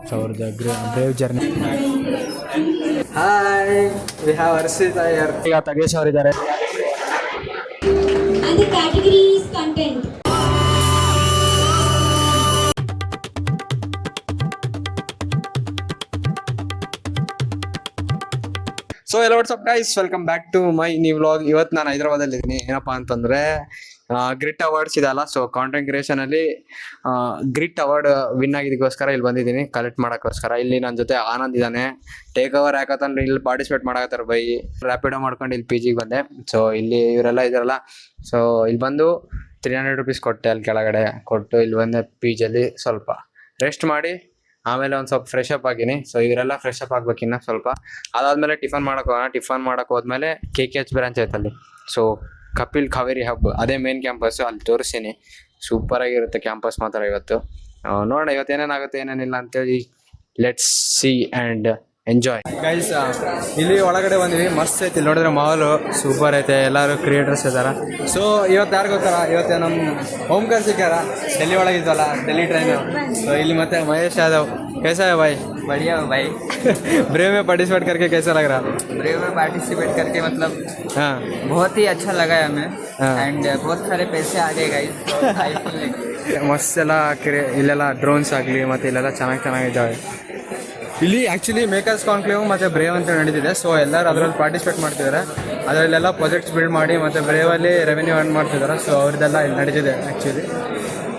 So ಅವ್ರದ್ದು brave journey. Hi, we have Harshita here. ಈಗ ತಗೇಶ್ ಅವರಿದ್ದಾರೆ. And the category is content. So ಎಲ್ಲ what's up guys, welcome back to my new vlog. ಇವತ್ತು ನಾನು ಹೈದರಾಬಾದಲ್ಲಿ ಇದ್ದೀನಿ. ಏನಪ್ಪಾ ಅಂತಂದ್ರೆ ಗ್ರಿಟ್ ಅವಾರ್ಡ್ಸ್ ಇದೆಲ್ಲ, ಸೊ ಕಾಂಟೆಂಟ್ ಕ್ರಿಯೇಷನ್ ಅಲ್ಲಿ ಗ್ರಿಟ್ ಅವಾರ್ಡ್ ವಿನ್ ಆಗಿದ್ದಕ್ಕೋಸ್ಕರ ಇಲ್ಲಿ ಬಂದಿದ್ದೀನಿ, ಕಲೆಕ್ಟ್ ಮಾಡೋಕ್ಕೋಸ್ಕರ. ಇಲ್ಲಿ ನನ್ನ ಜೊತೆ ಆನಂದ್ ಇದ್ದಾನೆ. ಟೇಕ್ ಓವರ್ ಯಾಕಂತಂದ್ರೆ ಇಲ್ಲಿ ಪಾರ್ಟಿಸಿಪೇಟ್ ಮಾಡಕತ್ತಾರೆ ಬೈ. ರ್ಯಾಪಿಡೋ ಮಾಡ್ಕೊಂಡು ಇಲ್ಲಿ PGಗೆ ಬಂದೆ. ಸೊ ಇಲ್ಲಿ ಇವರೆಲ್ಲ ಇದಾರಲ್ಲ, ಸೊ ಇಲ್ಲಿ ಬಂದು 300 ರೂಪೀಸ್ ಕೊಟ್ಟೆ. ಅಲ್ಲಿ ಕೆಳಗಡೆ ಕೊಟ್ಟು ಇಲ್ಲಿ ಬಂದೆ. PGಯಲ್ಲಿ ಸ್ವಲ್ಪ ರೆಸ್ಟ್ ಮಾಡಿ ಆಮೇಲೆ ಒಂದು ಸ್ವಲ್ಪ ಫ್ರೆಶ್ ಅಪ್ ಆಗಿನಿ. ಸೊ ಇವರೆಲ್ಲ ಫ್ರೆಶ್ ಅಪ್ ಆಗ್ಬೇಕು ಇನ್ನ ಸ್ವಲ್ಪ. ಅದಾದ್ಮೇಲೆ ಟಿಫನ್ ಮಾಡಕ್ ಹೋಗೋಣ. ಟಿಫನ್ ಮಾಡಕ್ ಹೋದ್ಮೇಲೆ KKH ಬ್ರಾಂಚ್ ಐತಲ್ಲಿ, ಸೊ ಕಪಿಲ್ ಕಾವೇರಿ ಹಬ್, ಅದೇ ಮೇನ್ ಕ್ಯಾಂಪಸ್. ಅಲ್ಲಿ ತೋರಿಸ್ತೀನಿ. ಸೂಪರ್ ಆಗಿರುತ್ತೆ ಕ್ಯಾಂಪಸ್ ಮಾತ್ರ ಇವತ್ತು. ನೋಡೋಣ ಇವತ್ತು ಏನೇನಾಗುತ್ತೆ ಏನೇನಿಲ್ಲ ಅಂತೇಳಿ. Let's see and enjoy guys. ಇಲ್ಲಿ ಒಳಗಡೆ ಬಂದಿವಿ, ಮಸ್ತ್ ಐತಿ. ಇಲ್ಲಿ ನೋಡಿದ್ರೆ ಮಾಲು ಸೂಪರ್ ಐತೆ. ಎಲ್ಲರೂ ಕ್ರಿಯೇಟರ್ಸ್ ಇದಾರ. ಸೊ ಇವತ್ತು ಯಾರು ಗೊತ್ತಾರ, ಇವತ್ತು ನಮ್ಮ ಓಂಕಾರ್ ಸಿಕ್ಕಾರ, ಡೆಲ್ಲಿ ಒಳಗಿದ್ವಲ್ಲ, ಡೆಲ್ಲಿ ಟ್ರೈನು. ಸೊ ಇಲ್ಲಿ ಮತ್ತೆ ಮಹೇಶ್ ಯಾದವ್. कैसा है भाई? बढ़िया हो भाई। ब्रेव में पार्टिसिपेट करके कैसा लग रहा? ब्रेव में पार्टिसिपेट करके मतलब हाँ, बहुत ही अच्छा लगा है हमें। हाँ। एंड बहुत सारे पैसे आ गए गाइस। ಮಸ್ತ್ ಎಲ್ಲ ಇಲ್ಲೆಲ್ಲ ಡ್ರೋನ್ಸ್ ಆಗಲಿ ಮತ್ತು ಇಲ್ಲೆಲ್ಲ ಚೆನ್ನಾಗಿದ್ದಾವೆ. ಇಲ್ಲಿ ಆ್ಯಕ್ಚುಲಿ ಮೇಕರ್ಸ್ ಕಾನ್ಕ್ಲೇವ್ ಮತ್ತು ಬ್ರೇವ್ ಅಂತ ನಡೀತಿದೆ. ಸೊ ಎಲ್ಲರೂ ಅದರಲ್ಲಿ ಪಾರ್ಟಿಸಿಪೇಟ್ ಮಾಡ್ತಿದ್ದಾರೆ. ಅದರಲ್ಲೆಲ್ಲ ಪ್ರಾಜೆಕ್ಟ್ಸ್ ಬಿಲ್ಡ್ ಮಾಡಿ ಮತ್ತು ಬ್ರೇವಲ್ಲಿ ರೆವೆನ್ಯೂ ಅರ್ನ್ ಮಾಡ್ತಿದ್ದಾರೆ. ಸೊ ಅವ್ರದ್ದೆಲ್ಲ ಇಲ್ಲಿ ನಡೀತಿದೆ ಆ್ಯಕ್ಚುಲಿ.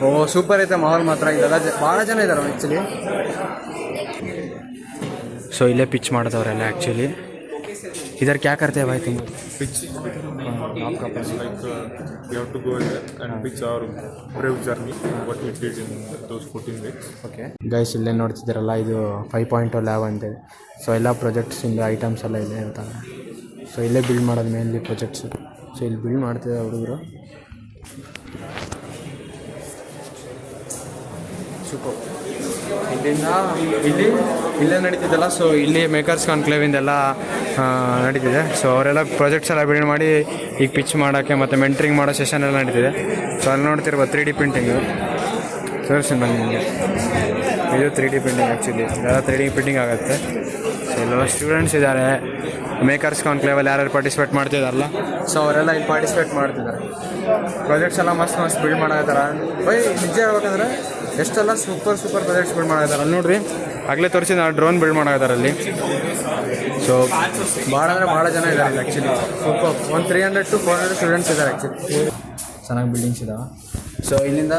ಓ ಸೂಪರ್ ಐತೆ ಮಾಹೋಲ್ ಮಾತ್ರ. ಇದೆಲ್ಲ ಭಾಳ ಜನ ಇದ್ದಾರೆ ಆ್ಯಕ್ಚುಲಿ. ಸೊ ಇಲ್ಲೇ ಪಿಚ್ ಮಾಡ್ತವ್ರೆಲ್ಲ ಆ್ಯಕ್ಚುಲಿ. इधर क्या करते हैं भाई तुम? pitch आपका pitch like you have to go there and pitch our brave journey what we did in those 14 weeks. Okay guys, ಇಲ್ಲೇ ನೋಡ್ತಿದ್ದೀರಲ್ಲ, ಇದು 5.0 ಲ್ಯಾಬ್ ಅಂತಿದೆ. ಸೊ ಎಲ್ಲ ಪ್ರಾಜೆಕ್ಟ್ಸಿಂದ ಐಟಮ್ಸ್ ಎಲ್ಲ ಇಲ್ಲೇ ಇರ್ತಾರೆ. ಸೊ ಇಲ್ಲೇ ಬಿಲ್ಡ್ ಮಾಡೋದು ಮೇನ್ಲಿ ಪ್ರಾಜೆಕ್ಟ್ಸು. ಸೊ ಇಲ್ಲಿ ಬಿಲ್ಡ್ ಮಾಡ್ತಿದ್ದಾರೆ ಹುಡುಗರು. ಸೂಪರ್. ಇಲ್ಲಿಂದ ಇಲ್ಲೇ ನಡೀತಿದ್ದಲ್ಲ. ಸೊ ಇಲ್ಲಿ ಮೇಕರ್ಸ್ ಕಾನ್ಕ್ಲೇವಿಂದೆಲ್ಲ ನಡೀತಿದೆ. ಸೊ ಅವರೆಲ್ಲ ಪ್ರಾಜೆಕ್ಟ್ಸ್ ಎಲ್ಲ ಬಿಲ್ಡ್ ಮಾಡಿ ಈಗ ಪಿಚ್ ಮಾಡೋಕ್ಕೆ ಮತ್ತು ಮೆಂಟ್ರಿಂಗ್ ಮಾಡೋ ಸೆಷನ್ ಎಲ್ಲ ನಡೀತಿದೆ. ಸೊ ಅಲ್ಲಿ ನೋಡ್ತಿರ್ಬೋದು 3D ಪ್ರಿಂಟಿಂಗು. ತೋರಿಸ್ತೀನಿ ಬನ್ನಿ ನಿಮಗೆ. ಇದು 3D ಪ್ರಿಂಟಿಂಗ್ ಆ್ಯಕ್ಚುಲಿ. ಎಲ್ಲ 3D ಪ್ರಿಂಟಿಂಗ್ ಆಗುತ್ತೆ. ಸೊ ಎಲ್ಲ ಸ್ಟೂಡೆಂಟ್ಸ್ ಇದ್ದಾರೆ. ಮೇಕರ್ಸ್ ಕಾನ್ಕ್ಲೇವಲ್ಲಿ ಯಾರ್ಯಾರು ಪಾರ್ಟಿಸಿಪೇಟ್ ಮಾಡ್ತಿದ್ದಾರಲ್ಲ, ಸೊ ಅವರೆಲ್ಲ ಇಲ್ಲಿ ಪಾರ್ಟಿಸಿಪೇಟ್ ಮಾಡ್ತಿದ್ದಾರೆ. ಪ್ರಾಜೆಕ್ಟ್ಸ್ ಎಲ್ಲ ಮಸ್ತ್ ಬಿಲ್ಡ್ ಮಾಡಾಕತ್ತಾರ. ಬೈ ನಿಜ ಹೇಳ್ಬೇಕಂದ್ರೆ ಎಷ್ಟೆಲ್ಲ ಸೂಪರ್ ಪ್ರಾಜೆಕ್ಟ್ಸ್ ಬಿಲ್ಡ್ ಮಾಡಾಕತ್ತಾರ. ಅಲ್ಲಿ ನೋಡ್ರಿ, ಆಗಲೇ ತೋರಿಸಿ ನಾವು ಡ್ರೋನ್ ಬಿಲ್ಡ್ ಮಾಡಾಕತ್ತಾರ ಅಲ್ಲಿ. ಸೊ ಭಾಳ ಜನ ಇದ್ದಾರೆ ಆ್ಯಕ್ಚುಲಿ. ಸೂಪರ್. ಒಂದು 300 to 400 ಸ್ಟೂಡೆಂಟ್ಸ್ ಇದ್ದಾರೆ ಆ್ಯಕ್ಚುಲಿ. ಚೆನ್ನಾಗಿ ಬಿಲ್ಡಿಂಗ್ಸ್ ಇದಾವೆ. ಸೊ ಇಲ್ಲಿಂದ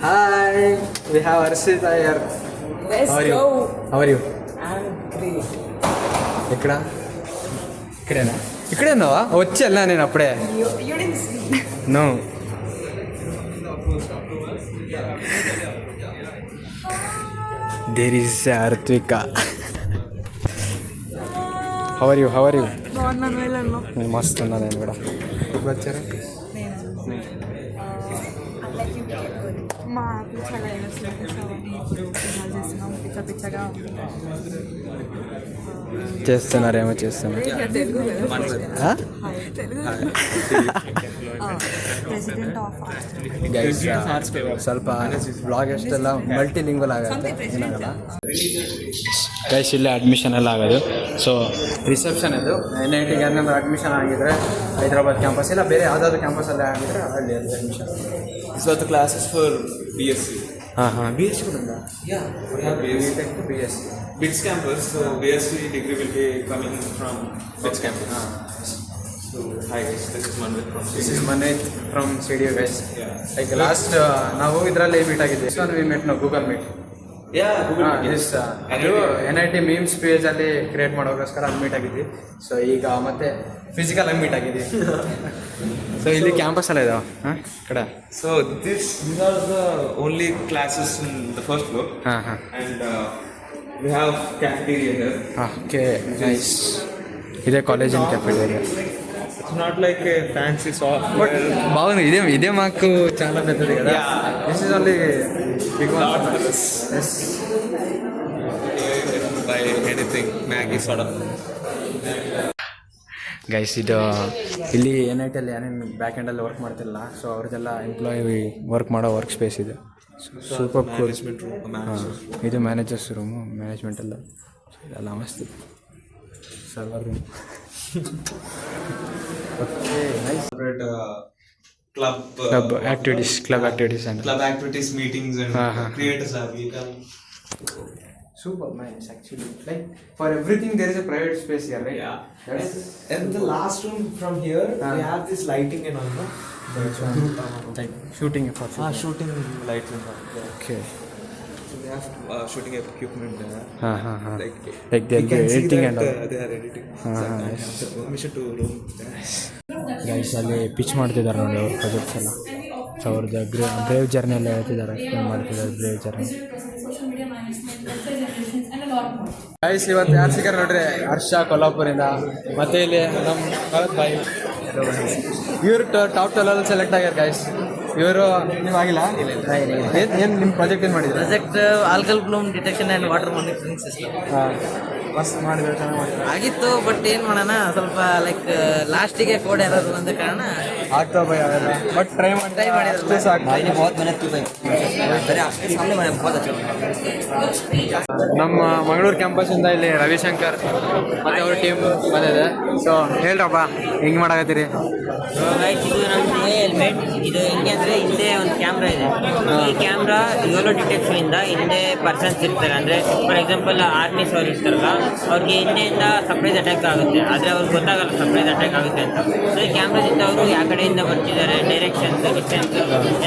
hi, we have Harshita here. How are you? ఇక్కడేనా? ఇక్కడే ఉన్నావా? వచ్చి వెళ్ళా నేను అప్పుడే. No, there is Arthvika. How are you? మస్తు ఉన్నా నేను కూడా. ఇప్పుడు వచ్చారా? మా యాప్లో చాలా ఇన్వెస్ట్మెంట్స్ అవన్నీ ఇప్పుడు చేస్తున్నాం. పిచ్చగా చేస్తున్నారేమో చేస్తున్నారు. ಪ್ರೆಸಿಡೆಂಟ್ ಆಫ್ ಗೈಸ್ ಸ್ವಲ್ಪ ಬ್ಲಾಗ್ ಅಷ್ಟೆಲ್ಲ ಮಲ್ಟಿ ಲಿಂಗ್ವಲ್ ಆಗುತ್ತೆ, ಏನಾಗಲ್ಲ ಗೈಸ್. ಇಲ್ಲೇ ಅಡ್ಮಿಷನ್ ಎಲ್ಲ ಆಗೋದು. ಸೊ ರಿಸೆಪ್ಷನ್ ಇದು NIT ಏನಾದ್ರು ಅಡ್ಮಿಷನ್ ಆಗಿದ್ರೆ ಹೈದರಾಬಾದ್ ಕ್ಯಾಂಪಸ್ ಇಲ್ಲ ಬೇರೆ ಯಾವುದಾದ್ರು ಕ್ಯಾಂಪಸಲ್ಲೇ ಆಗಿದ್ರೆ ಅಲ್ಲಿ admission. These are the classes for BSc. ಹಾಂ BSc ಕೂಡ ಉಂಟಾ? Yeah, we have BSc. BSc BITS campus, so BSc degree will be coming from BITS campus. So hi guys, this is Manvit from CDU guys. Yeah. Like last ನಾವು ಇದರಲ್ಲಿ meet ಆಗಿದ್ವಿ. So we met ನಾವು Google meet. Yeah, Google Meet. ಅದು NIT memes ಪೇಜಲ್ಲಿ create ಮಾಡೋಕ್ಕೋಸ್ಕರ ಅಲ್ಲಿ meet ಆಗಿದ್ವಿ. So ಈಗ ಮತ್ತೆ physical ಆಗಿ meet ಆಗಿದ್ವಿ. So ಇಲ್ಲಿ ಕ್ಯಾಂಪಸ್ ಎಲ್ಲ ಇದಾವೆ ಕಡೆ. So these are the only classes in the first floor. And we have cafeteria here. Okay nice. ఇదే college cafeteria. It's not like a fancy software. But బాగుంది. ఇదే మాకు చాలా పెద్దది కదా. This is only big one. Yes. Buy anything, Maggie sort of. Guys ಇದು ಇಲ್ಲಿ NIT ಅಲ್ಲಿ ಏನೇನು ಬ್ಯಾಕ್ ಎಂಡಲ್ಲಿ ವರ್ಕ್ ಮಾಡ್ತಿಲ್ಲ. ಸೊ ಅವ್ರದ್ದೆಲ್ಲ ಎಂಪ್ಲಾಯಿ ವರ್ಕ್ ಮಾಡೋ ವರ್ಕ್ ಸ್ಪೇಸ್ ಇದೆ. Super cool. Management room manager ಇದು ಮ್ಯಾನೇಜರ್ಸ್ ರೂಮು, ಮ್ಯಾನೇಜ್ಮೆಂಟ್ ಎಲ್ಲ ಮಸ್ತ್. Server room. Okay nice. club activities and club activities meetings and creators lab we can super nice actually. Like for everything there is a private space here, right? yeah That's And the last room from here, we have this lighting and all, no? like shooting for shooting lights and all. Okay. So they have shooting equipment there. Like they'll be editing and all. They are editing. So I have the permission to roam there. Guys ಅಲ್ಲಿ pitch ಮಾಡ್ತಿದ್ದಾರೆ ನೋಡಿ ಅವ್ರ projects ಎಲ್ಲ. So ಅವ್ರದ್ದು brave journey ಎಲ್ಲ ಹೇಳ್ತಿದ್ದಾರೆ, explain ಮಾಡ್ತಿದ್ದಾರೆ brave journey. Guys ಇವತ್ತು ಯಾರು ಸಿಕ್ಕಾರೆ ನೋಡ್ರಿ, ಹರ್ಷ ಕೊಲ್ಹಾಪುರಿಂದ, ಮತ್ತೆ ಇಲ್ಲಿ ನಮ್ಮ ಭರತ್ ಬಾಯಿ, ಇವರು ಟಾಪ್ 12 ಸೆಲೆಕ್ಟ್ ಆಗ್ಯಾರ ಗೈಸ್. ಇವರು ನೀವು ಆಗಿಲ್ಲ? ಏನು ನಿಮ್ಮ ಪ್ರಾಜೆಕ್ಟ್ ಏನು ಮಾಡಿದ್ರು? Project alkyl Bloom detection and water monitoring system. ಹಾಂ ಮಸ್ತ್ ಮಾಡಿದ್ರು, ಚೆನ್ನಾಗಿ ಮಾಡಿದ್ರು. ಆಗಿತ್ತು, ಬಟ್ ಏನು ಮಾಡೋಣ, ಸ್ವಲ್ಪ ಲೈಕ್ ಲಾಸ್ಟಿಗೆ ಕೋಡ್ ಯಾರು ಅಂದ ಕಾರಣ ಆಗ್ತಾ ಭಯ ಅವೆಲ್ಲ, ಬಟ್ ಟ್ರೈ ಮಾಡಿದ್ರೆ ಸಾಕು. ನಮ್ಮ ಮಂಗಳೂರು ಕ್ಯಾಂಪಸ್ಸಿಂದ ಇಲ್ಲಿ ರವಿಶಂಕರ್ ಮತ್ತು ಅವ್ರ ಟೀಮ್ ಬಂದಿದೆ. ಸೊ ಹೇಳ್ರಪ್ಪ ಹೆಂಗೆ ಮಾಡಾಕತ್ತೀರಿ? ಇದು ನಮಗೆ ಹೆಲ್ಮೆಟ್. ಇದು ಹೆಂಗೆ ಅಂದರೆ ಹಿಂದೆ ಒಂದು ಕ್ಯಾಮ್ರಾ ಇದೆ. ಈ ಕ್ಯಾಮ್ರಾ ಇವೆಲ್ಲ ಡಿಟೆಕ್ಷನ್ ಇಂದ ಹಿಂದೆ ಪರ್ಸನ್ಸ್ ಇರ್ತಾರೆ. ಅಂದರೆ ಫಾರ್ ಎಕ್ಸಾಂಪಲ್ ಆರ್ಮೀಸ್ ಅವ್ರು ಇರ್ತಾರಲ್ಲ, ಅವ್ರಿಗೆ ಹಿಂದೆಯಿಂದ ಸರ್ಪ್ರೈಸ್ ಅಟ್ಯಾಕ್ ಆಗುತ್ತೆ, ಆದರೆ ಅವ್ರಿಗೆ ಗೊತ್ತಾಗಲ್ಲ ಸರ್ಪ್ರೈಸ್ ಅಟ್ಯಾಕ್ ಆಗುತ್ತೆ ಅಂತ. ಸೊ ಈ ಕ್ಯಾಮ್ರಾದಿಂದ ಅವರು ಯಾವ ಕಡೆಯಿಂದ ಬರ್ತಿದ್ದಾರೆ, ಡೈರೆಕ್ಷನ್ಸ್, ಡಿಸ್ಟೆನ್ಸ್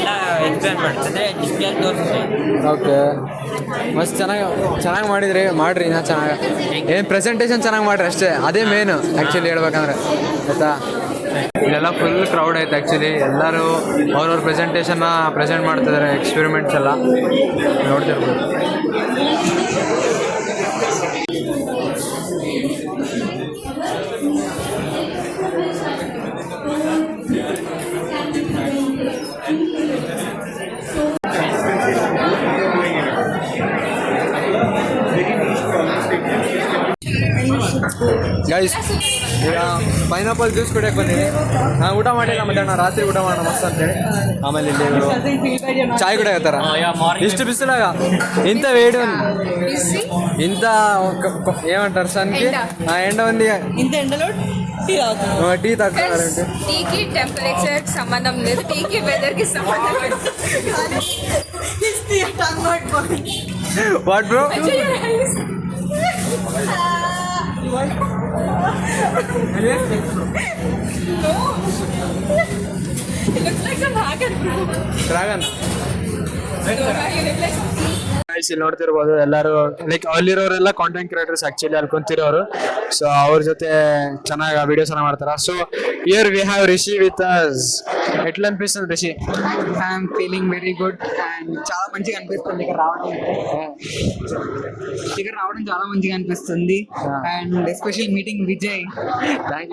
ಎಲ್ಲ ಎಕ್ಸ್ಪ್ಲೇನ್ ಮಾಡುತ್ತೆ, ಅಂದರೆ ಡಿಸ್ಪ್ಲೇಲಿ ತೋರಿಸುತ್ತೆ. ಓಕೆ ಮಸ್ತ್ ಚೆನ್ನಾಗಿ ಮಾಡಿರಿ ಇನ್ನೂ ಚೆನ್ನಾಗಿ. ಏನು ಪ್ರೆಸೆಂಟೇಷನ್ ಚೆನ್ನಾಗಿ ಮಾಡಿರಿ ಅಷ್ಟೇ, ಅದೇ ಮೇನು ಆ್ಯಕ್ಚುಲಿ ಹೇಳ್ಬೇಕಂದ್ರೆ, ಆಯಿತಾ? ಇಲ್ಲೆಲ್ಲ ಫುಲ್ ಕ್ರೌಡ್ ಐತೆ ಆ್ಯಕ್ಚುಲಿ. ಎಲ್ಲರೂ ಅವ್ರವ್ರ ಪ್ರೆಸೆಂಟೇಷನ್ನ ಪ್ರೆಸೆಂಟ್ ಮಾಡ್ತಿದ್ದಾರೆ, ಎಕ್ಸ್ಪೆರಿಮೆಂಟ್ಸ್ ಎಲ್ಲ ನೋಡ್ತಿರ್ಬೋದು. ಗೈಸ್ ಈಗ ಪೈನಾಪಲ್ ಜ್ಯೂಸ್ ಕುಡಿಯೋಕೆ ಬಂದೀನಿ. ನಾನು ಊಟ ಮಾಡಿಲ್ಲ ಮಧ್ಯಾಹ್ನ, ರಾತ್ರಿ ಊಟ ಮಾಡೋಣ ಮಸ್ತ್ ಅಂತೇಳಿ. ಆಮೇಲೆ ಇಲ್ಲಿ ಇವರು ಚಾಯ್ ಕುಡಿಯತ್ತಾರ ಇಷ್ಟು ಬಿಸಿಲಾಗ. ಇಂಥ ವೇಡಿ ఇంత ఏమంటారు సన్కి ఎండ ఉంది ఇంత ఎండలో టీ తాగుతున్నారంటే టీకి టెంపరేచర్ సంబంధం లేదు, టీకి వెదర్ కి సంబంధం లేదు. What bro? It looks like a dragon, bro. Dragon. You look like guys ಇಲ್ಲಿ ನೋಡ್ತಿರ್ಬೋದು ಎಲ್ಲರೂ ಲೈಕ್ ಅಲ್ಲಿರೋರೆಲ್ಲ ಕಾಂಟೆಂಟ್ ಕ್ರಿಯೇಟರ್ಸ್ ಆಕ್ಚುಲಿ ಅಲ್ಲಿ ಕುಂತಿರೋರು. ಸೊ ಅವ್ರ ಜೊತೆ ಚೆನ್ನಾಗಿ ವಿಡಿಯೋಸ್ ಎಲ್ಲ ಮಾಡ್ತಾರೆ. So here we have Rishi with us. ఎట్లా అనిపిస్తుంది Rishi? I'm feeling very good and చాలా మంచిగా అనిపిస్తుంది ఇక్కడ రావడం. చాలా మంచిగా అనిపిస్తుంది. And special meeting Vijay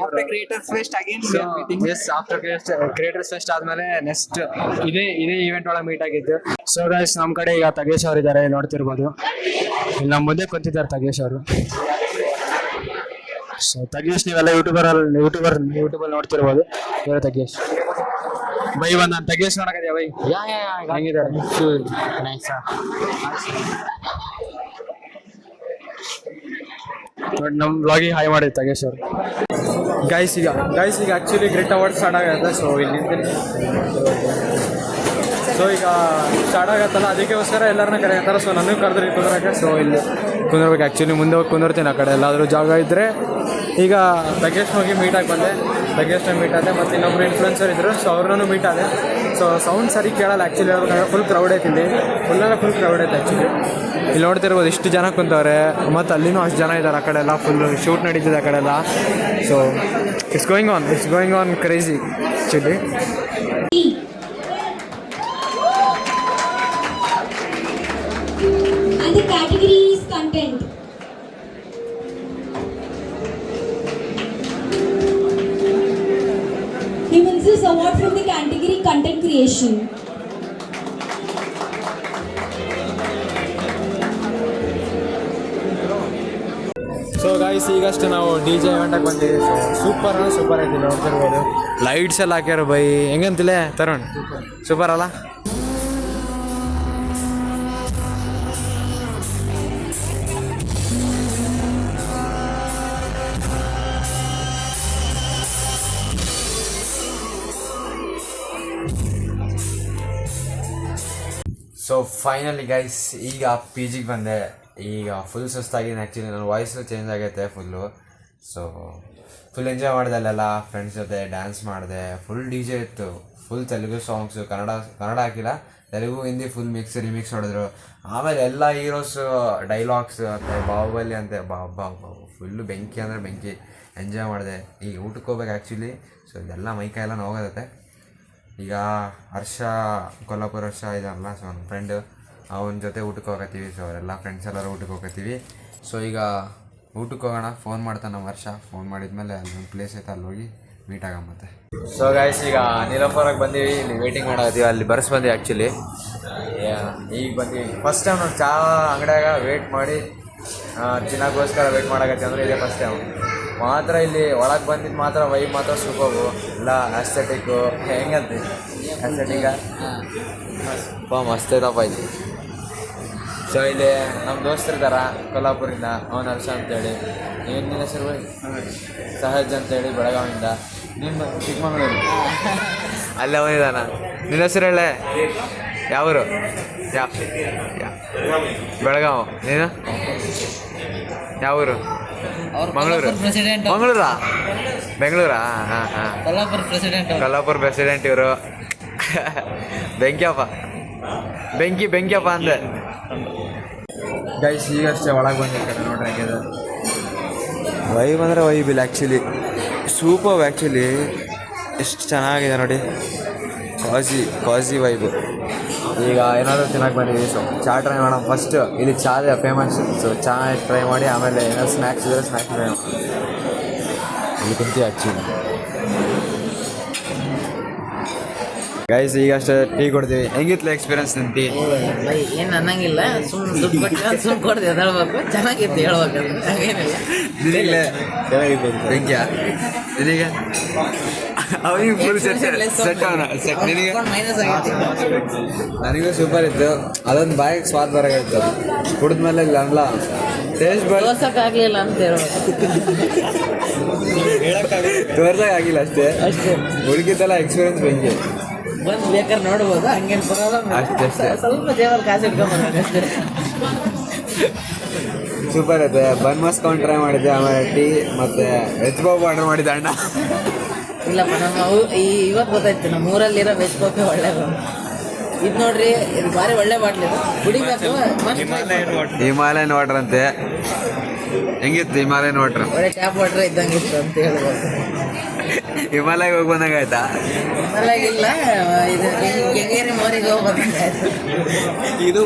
after creators fest again meeting. Yes after creators fest ಆದ್ಮೇಲೆ ನೆಕ್ಸ್ಟ್ ಇದೇ ಈವೆಂಟ್ ಒಳಗೆ ಮೀಟ್ ಆಗಿದ್ದು. ಸೊ ಗೈಸ್ ನಮ್ಮ ಕಡೆ ಈಗ ತಗೇಶ್ ಅವರು ಇದ್ದಾರೆ, ನೋಡ್ತಿರ್ಬೋದು. ಇಲ್ಲಿ ನಮ್ಮ ಮುಂದೆ ಕುಂತಿದ್ದಾರೆ ತಗೇಶ್ ಅವರು. ಸೊ ತಗೇಶ್ ನೀವೆಲ್ಲ ಯೂಟ್ಯೂಬಲ್ಲಿ ನೋಡ್ತಿರ್ಬೋದು. ಇವರು ತಗೇಶ್ ಬೈ ಬಂದ ತಗೇಶ್ ನೋಡಕದ್ಯಾ ಬೈ? ಹೆಂಗಿದ್ದಾರೆ? ನೋಡಿ ನಮ್ಮ ಬ್ಲಾಗಿಗೆ ಹಾಯ್ ಮಾಡಿ ತಗೇಶ್ ಅವರು. ಗೈಸ್ ಈಗ ಆ್ಯಕ್ಚುಲಿ ಗ್ರೇಟ್ ಅವಾರ್ಡ್ ಸ್ಟಾರ್ಟ್ ಆಗುತ್ತೆ. ಸೊ ಇಲ್ಲಿ ನಿಂತೀನಿ. ಸೊ ಈಗ ಸ್ಟಾರ್ಟ್ ಆಗತ್ತಲ್ಲ, ಅದಕ್ಕೋಸ್ಕರ ಎಲ್ಲರನ್ನ ಕರೆಯತ್ತಾರೆ. ಸೊ ನನಗೂ ಕರೆದ್ರಿ ಕುಂದ್ರಕ್ಕೆ. ಸೊ ಇಲ್ಲಿ ಕುಂದ್ರಬೇಕು ಆ್ಯಕ್ಚುಲಿ, ಮುಂದೆ ಹೋಗಿ ಕುಂದಿರ್ತೀನಿ ಆ ಕಡೆ ಎಲ್ಲಾದರೂ ಜಾಗ ಇದ್ದರೆ. ಈಗ ತಗೇಶ್ ಹೋಗಿ ಮೀಟ್ ಆಗಿ ಬಂದೆ, ತಗೇಶ್ನ ಮೀಟ್ ಆದೆ, ಮತ್ತು ಇನ್ನೊಬ್ರು ಇನ್ಫ್ಲುಯೆನ್ಸರ್ ಇದ್ದರು. ಸೊ ಅವ್ರನ್ನೂ ಮೀಟ್ ಆದೆ. ಸೊ ಸೌಂಡ್ ಸರಿ ಕೇಳಲ್ಲ ಆ್ಯಕ್ಚುಲಿ ಹೇಳ್ಬೇಕಾದ್ರೆ. ಫುಲ್ ಕ್ರೌಡ್ ಐತಿ ಇಲ್ಲಿ, ಫುಲ್ ಕ್ರೌಡ್ ಐತೆ ಆ್ಯಕ್ಚುಲಿ. ಇಲ್ಲಿ ನೋಡ್ತಿರ್ಬೋದು ಇಷ್ಟು ಜನ ಕುಂತವ್ರೆ, ಮತ್ತು ಅಲ್ಲಿನೂ ಅಷ್ಟು ಜನ ಇದ್ದಾರೆ. ಆ ಕಡೆ ಎಲ್ಲ ಫುಲ್ ಶೂಟ್ ನಡೀತಿದೆ ಆ ಕಡೆ ಎಲ್ಲ. So it's going on crazy actually. And the category is content. He wins this award from the category content creation. So guys ಈಗಷ್ಟೇ ನಾವು DJ ಇವೆಂಟಾಗಿ ಬಂದಿದ್ದೀವಿ. ಸೊ ಸೂಪರ್ ಐತಿ, ನೋಡ್ತಿರ್ಬೋದು. ಲೈಟ್ಸ್ ಎಲ್ಲ ಹಾಕ್ಯಾರ ಬೈ, ಹೆಂಗಂತಿಲ್ಲ ತರುಣ್? ಸೂಪರ್ ಅಲ್ಲ? ಫೈನಲಿ ಗೈಸ್ ಈಗ ಪಿ ಜಿಗೆ ಬಂದೆ. ಈಗ ಫುಲ್ ಸುಸ್ತಾಗಿದ್ದೀನಿ. ಆ್ಯಕ್ಚುಲಿ ನನ್ನ ವಾಯ್ಸು ಚೇಂಜ್ ಆಗೈತೆ ಫುಲ್ಲು. ಸೊ ಫುಲ್ ಎಂಜಾಯ್ ಮಾಡಿದೆ ಅಲ್ಲೆಲ್ಲ ಫ್ರೆಂಡ್ಸ್ ಜೊತೆ ಡ್ಯಾನ್ಸ್ ಮಾಡಿದೆ. ಫುಲ್ ಡಿ ಜೆ ಇತ್ತು. ಫುಲ್ ತೆಲುಗು ಸಾಂಗ್ಸು, ಕನ್ನಡ ಹಾಕಿಲ್ಲ, ತೆಲುಗು ಹಿಂದಿ ಫುಲ್ ರಿಮಿಕ್ಸ್ ಹೊಡೆದ್ರು. ಆಮೇಲೆ ಎಲ್ಲ ಹೀರೋಸು ಡೈಲಾಗ್ಸ್ ಅಂತೆ, ಬಾಹುಬಲಿ ಅಂತೆ, ಬಾಬಾ ಫುಲ್ಲು ಬೆಂಕಿ ಅಂದರೆ ಬೆಂಕಿ. ಎಂಜಾಯ್ ಮಾಡಿದೆ. ಈಗ ಊಟಕ್ಕೆ ಹೋಗ್ಬೇಕು ಆ್ಯಕ್ಚುಲಿ. ಸೊ ಇದೆಲ್ಲ ಮೈಕೈ ಎಲ್ಲ ನೋವಾಗತ್ತೆ. ಈಗ ಕೊಲ್ಲಾಪುರ ಹರ್ಷ ಇದಲ್ಲ, ಸೊ ನನ್ನ ಫ್ರೆಂಡು, ಅವನ ಜೊತೆ ಊಟಕ್ಕೆ ಹೋಗತ್ತೀವಿ. ಸೊ ಅವರೆಲ್ಲ ಫ್ರೆಂಡ್ಸ್ ಎಲ್ಲರೂ ಊಟಕ್ಕೆ ಹೋಗತ್ತೀವಿ. ಸೊ ಈಗ ಊಟಕ್ಕೆ ಹೋಗೋಣ. ಫೋನ್ ಮಾಡ್ತಾನೆ ನಮ್ಮ ವರ್ಷ. ಫೋನ್ ಮಾಡಿದ್ಮೇಲೆ ಅಲ್ಲೊಂದು ಪ್ಲೇಸ್ ಐತೆ, ಅಲ್ಲಿ ಹೋಗಿ ಮೀಟ್ ಆಗಮ್ಮತ್ತೆ. ಸೊ ಗೈಸ್ ಈಗ ನೀಲಂಪುರಕ್ಕೆ ಬಂದೀವಿ. ಇಲ್ಲಿ ವೇಟಿಂಗ್ ಮಾಡತ್ತೀವಿ. ಅಲ್ಲಿ ಬಂದೀವಿ ಆ್ಯಕ್ಚುಲಿ. ಈಗ ಬಂದೀವಿ. ಫಸ್ಟ್ ಟೈಮ್ ನಾವು ಚಹಾ ಅಂಗಡಿಯಾಗ ವೇಟ್ ಮಾಡಿ ತಿನ್ನೋಕ್ಕೋಸ್ಕರ ವೇಟ್ ಮಾಡಾಕತ್ತೀವಿ. ಅಂದರೆ ಇದೇ ಫಸ್ಟ್ ಟೈಮ್ ಮಾತ್ರ. ಇಲ್ಲಿ ಒಳಗೆ ಬಂದಿದ್ದು ಮಾತ್ರ ವೈಬ್ ಮಾತ್ರ ಸೂಪರ್ಬು. ಎಲ್ಲ ಆಸ್ಥೆಟಿಕ್ಕು ಹೆಂಗಂತ ಆಸ್ಥೆಟಿಕ ಮಸ್ತ್ ಐತಪ್ಪ ಇಲ್ಲಿ. ಸೊ ಇಲ್ಲಿ ನಮ್ಮ ದೋಸ್ತರು ಇದ್ದಾರ ಕೊಲ್ಲಾಪುರಿಂದ. ಅವನ ಹರ್ಷ ಅಂತೇಳಿ. ನಿನ್ನ ಹೆಸರು ಸಹಜ್ ಅಂತೇಳಿ ಬೆಳಗಾವಿಯಿಂದ. ನಿಮ್ಮ ಚಿಕ್ಕಮಗಳೂರು ಅಲ್ಲೇ ಅವನಿದಾನ. ನಿನ್ನ ಹೆಸರು ಹೇಳೆ, ಯಾವರು? ಬೆಳಗಾವಿ. ನೀನು ಯಾವೂರು? ಮಂಗಳೂರು. ಮಂಗಳೂರಾ? ಬೆಂಗಳೂರಾ? ಹಾಂ ಹಾಂ. ಕೊಲ್ಲಾಪುರ ಪ್ರೆಸಿಡೆಂಟ್ ಇವರು. ಬೆಂಕಿಯಪ್ಪ ಬೆಂಕಿಯಪ್ಪ ಅಂದೆ. ಗೈಸ್ ಈಗಷ್ಟೇ ಒಳಗೆ ಬಂದಿರ್ತಾರೆ ನೋಡ್ರಿ. ಹೇಗಿದೆ ವೈಬ್ ಅಂದರೆ ವೈಬ್ ಇಲ್ಲ ಆ್ಯಕ್ಚುಲಿ. Super actually. ಎಷ್ಟು ಚೆನ್ನಾಗಿದೆ ನೋಡಿ. ಕಾಜಿ ವೈಬು. ಈಗ ಏನಾದರೂ ತಿನ್ನಕ್ಕೆ ಬಂದಿದ್ದೀವಿ. ಸೊ ಚಹಾ ಟ್ರೈ ಮಾಡೋಣ ಫಸ್ಟ್. ಇಲ್ಲಿ ಚಹಾ ಫೇಮಸ್. ಸೊ ಚಹಾ ಟ್ರೈ ಮಾಡಿ ಆಮೇಲೆ ಏನಾದ್ರು ಸ್ನ್ಯಾಕ್ಸ್ ಇದ್ದರೆ ಸ್ನ್ಯಾಕ್ಸ್ ಟ್ರೈ ಮಾಡೋಣ. ಇಲ್ಲಿ ಕುಂತೀವಿ ಆ್ಯಕ್ಚುಲಿ. ಗೈಸ್ ಈಗಷ್ಟೇ ಟೀ ಕೊಡ್ತೀವಿ. ಹೆಂಗಿತ್ತು ಎಕ್ಸ್ಪೀರಿಯನ್ಸ್ ನಿನ್ನ ಟೀ? ಏನು ಅನ್ನಂಗಿಲ್ಲ, ಸುಮ್ಮನೆ ದುಡ್ಡು ಕೊಟ್ಟು ಸುಮ್ಮನೆ ಕೊಡ್ದು ಎದಳ್ಬೇಕು. ಚೆನ್ನಾಗಿತ್ತು ಹೇಳ್ಬೇಕಂದ್ರೆ ಹಾಗೇನಿಲ್ಲ. ನಿನಗೆ ಚೆನ್ನಾಗಿತ್ತು. ಬೆಂಕಿಯ ನಿನಗೆ? ಅವನಿಗೆ ಫುಲ್ ಸೆಟ್ ಅವನ ಸೆಟ್. ನಿನಗೆ? ಮೈನಸ್ ಆಗೈತಿ. ನನಗೂ ಸೂಪರ್ ಇತ್ತು. ಅದೊಂದು ಬಾಯಿಗೆ ಸ್ವಾದ ಬರೋಗಾಯ್ತು. ಕುಡಿದ್ಮೇಲೆ ಇಲ್ಲ ಟೇಸ್ಟ್ ತೋರ್ಸೋಕ್ಕಾಗಲಿಲ್ಲ ಅಂತ ತೋರ್ಸೋಕ್ಕಾಗಿಲ್ಲ ಅಷ್ಟೇ. ಉಳಿಕಿದ್ದೆಲ್ಲ ಎಕ್ಸ್ಪೀರಿಯನ್ಸ್ ಬೆಂಕಿ. ಬಂದು ಬೇಕಾದ್ರೆ ನೋಡ್ಬೋದು, ಹಂಗೇನು ಪ್ರಾಬ್ಲಮ್ ಅಷ್ಟೇ. ಸ್ವಲ್ಪ ಜೇಬಲ್ಲಿ ಕಾಸು ಇಟ್ಕೊಂಡ್ಬರೋದು ಅಷ್ಟೇ. ಸೂಪರ್ ಐತೆ. ಬನ್ ಮಸ್ಕೊಂಡು ಟ್ರೈ ಮಾಡಿದ್ದೆ. ಆಮೇಲೆ ಟೀ ಮತ್ತು ವೆಜ್ ಬಾಬು ಆರ್ಡರ್ ಮಾಡಿದ್ದೆ ಅಣ್ಣ. ಇಲ್ಲಪ್ಪ ನಮ್ಮ ಇವತ್ತು ಗೊತ್ತಾಯ್ತು ನಮ್ಮ ಊರಲ್ಲಿರೋ ವೆಜ್ ಕಾಫಿ ಒಳ್ಳೇದು. ಇದು ನೋಡ್ರಿ, ಇದು ಭಾರಿ ಒಳ್ಳೆ ಬಾಟ್ಲಿ. ಇದು ಕುಡಿಬೇಕು. ಹಿಮಾಲಯನ್ ವಾಟರ್ ಅಂತೆ. ಹೆಂಗಿತ್ತು ಹಿಮಾಲಯನ್ ವಾಟರ್? ಒಳ್ಳೆ ಟ್ಯಾಪ್ ವಾಟರ್ ಇದ್ದಂಗಿತ್ತು ಅಂತ ಹೇಳ್ಬೋದು. ಹಿಮಾಲಯಕ್ಕೆ ಹೋಗಿ ಬಂದಂಗೆ ಆಯ್ತಾ? ಹಿಮಾಲಯಿಲ್ಲ, ಇದು ಕೆಂಗೇರಿ ಮೋರಿಗೆ ಹೋಗಿ ಬಂದಂಗೆ ಆಯ್ತು. ಇದು